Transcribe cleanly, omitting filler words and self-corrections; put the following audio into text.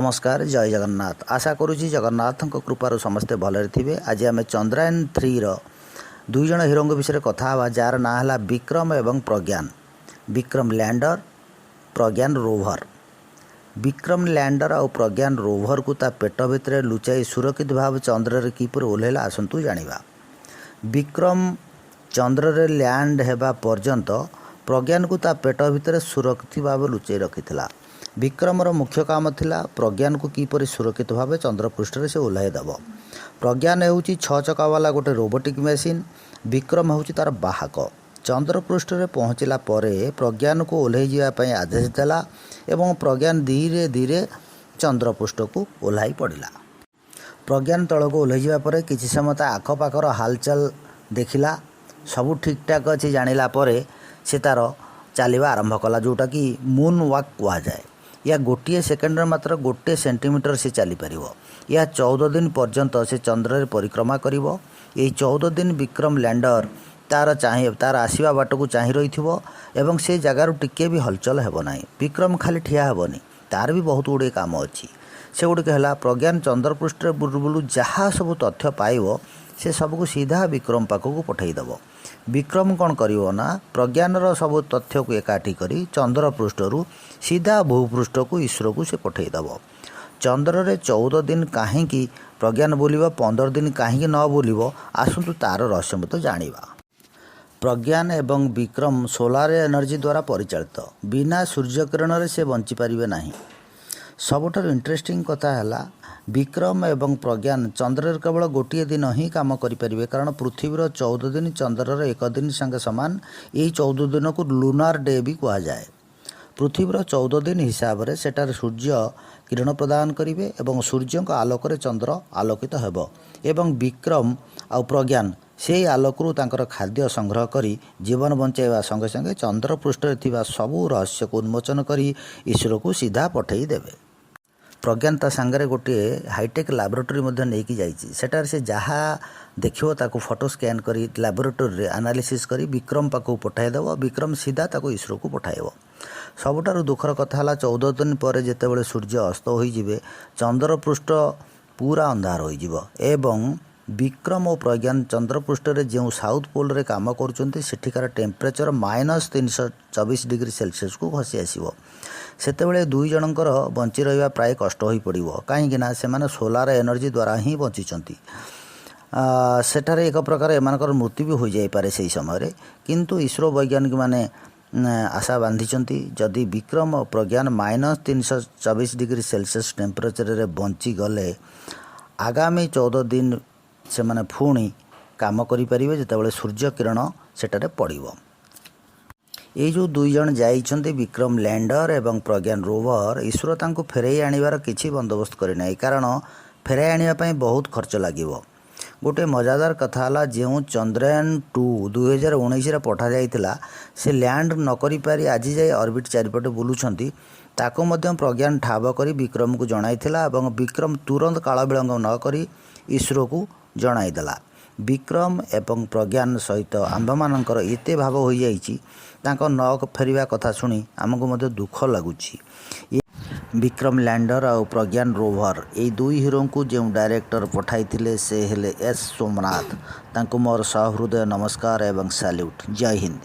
नमस्कार जय जगन्नाथ। आशा करुँच जगन्नाथ कृपार समस्ते भलरे थे। आज आम चंद्रयान-3 दुई जन हिरो विषय कथा हाँ जार ना है विक्रम एवं प्रज्ञान। विक्रम लैंडर प्रज्ञान रोवर। विक्रम लैंडर और प्रज्ञान रोवर को ता पेट भितर लुचाई सुरक्षित भाव चंद्र किपर ओह्लैला आसतु जानिबा। विक्रम चंद्र रे लैंड हेबा पर्यंत प्रज्ञान को ता पेट भितर सुरक्षित भाव लुचाई रखिथिला। विक्रमर मुख्य काम थिला प्रज्ञान को किपरि सुरक्षित भाव चंद्रपृष्ठ से ओह्लाई देव। प्रज्ञान होउची 6 चका वाला गोटे रोबोटिक मेसीन। विक्रम होउची तार बाहक। चंद्रपृष्ठ में पहुँचला परे प्रज्ञान को ओह्लाई जावाई आदेश देला एवं प्रज्ञान धीरे धीरे चंद्रपृष्ठ को ओह्लाई पड़ा। प्रज्ञान तल को ओह्लाई जावा परे किछि समय ता आखपाखर हालचाल देखिला। सबू ठीक ठाक अच्छी जानिला परे से तार चलवा आरंभ कला, जोटा कि मून वॉक कह जाए। या गोटे सेकेंड मात्र 1 सेंटीमीटर से चली पार। यह 14 दिन पर्यंत से चंद्र रे परिक्रमा करिवो। यही 14 दिन विक्रम लैंडर तार आसवा बाट को चाह रही एवं से जगार टिके भी हलचल हेब ना। विक्रम खाली ठिया हेबनी, तार भी बहुत गुड़े काम अच्छी। से गुड़िक है प्रज्ञान चंद्रपृष्ठ बुलू बुलू जहाँ सब तथ्य पाइब से सबको सीधा विक्रम पाखक पठईदेव। विक्रम कौन करिवो ना प्रज्ञानर सब तथ्य को एकाठी करी चंद्रपृष्ठरू सीधा भूपृष्ठ को ईश्वर को से पठईदेव। चंद्र रे 14 दिन कहीं प्रज्ञान बोलिब, 15 दिन कहीं न बोलिब, आसतु तार रहस्य मत जानिबा। प्रज्ञान एवं विक्रम सोलार एनर्जी द्वारा परिचालित। बिना सूर्यकिरण रे से बंची पारिबे नाही। सबुठार इंटरेस्टिंग कथा है विक्रम एवं प्रज्ञान चंद्र केवल गोटे दिन ही काम करें, कारण पृथ्वीर 14 दिन चंद्रर 1 दिन संगे सामान। यही 14 दिन को लुनार डे भी कह जाए। पृथ्वीर 14 दिन हिसाब से सेटार सूर्य किरण प्रदान करेंगे और सूर्य आलोक चंद्र आलोकित हेब एवं विक्रम और प्रज्ञान से आलोकरू तांकर खाद्य संग्रह करी जीवन बंचाइवा संगे संगे चंद्रपृष्ठ थिबा सबू रहस्य को उन्मोचन करी ईश्वर को सीधा पठई देवे। प्रज्ञान ता सांगरे गोटे हाईटेक लैबोरेटरी मध्य नहीं जाइए। सेटार से जहाँ देखियो ताको फोटो स्कैन करी लैबोरेटरी एनालिसिस करी विक्रम पाखु पठाइदेव। विक्रम सीधा ताको ईश्वर को पठाइब। सबुठार दुखर कथा है 14 दिन पर जितेबाला सूर्य अस्त होइजिबे चंद्रपृष्ठ पूरा अंधार होइजिबो एवं विक्रम और प्रज्ञान चंद्रपृष्ठ रे जो साउथ पोल रे काम करुचंती सेठिकार टेम्परेचर -324 डिग्री सेल्सियस को खसी आसीबो। सेतेबेले दुई जनकर बंची रहिबा प्राय कष्ट होई पड़िबो, काहेकि ना से माने सोलार एनर्जी द्वारा ही बंचिचंती। सेठारे एक प्रकार एमानकर मृत्यु भी हो जाई पारे सही समय रे, किंतु इसरो वैज्ञानिक माने आशा बांधिचंती जदि विक्रम और प्रज्ञान -324 डिग्री सेल्सियस टेम्परेचर रे बंची गले आगामी 14 दिन से माने पुणी काम करें जितेबाला सूर्य किरण सेटारे पड़िबो। ये जो दुई जन जाइछन्ते विक्रम लैंडर एवं प्रज्ञान रोवर, ईश्वर तांको फेरई आनिबार किछि बंदोबस्त करिनाई, कारण फेरई आनिबा पई बहुत खर्च लागिवो। गोटे मजादार कथा है जो चंद्रयान-2 2019 रे पठा जाइतिला से लैंड न करि पारि आज जाए ऑर्बिट चारिपटे बुलुछंती। ताको मध्य प्रज्ञान ठाब करी विक्रम को जणाइथिला एवं विक्रम तुरंत काल विलंब न करी ईश्वर को जणाइदेला। विक्रम एवं प्रज्ञान सहित आंभमानंकर एते भाव हो जाइछि तांको न फेरिबा कथा सुनी आमको मध्य दुख लगुछि। विक्रम लैंडर और प्रज्ञान रोवर ये दुई हिरो को जो डायरेक्टर पठाई से हेले एस सोमनाथ। तांको मोर सहृदय नमस्कार एवं सैल्यूट। जय हिंद।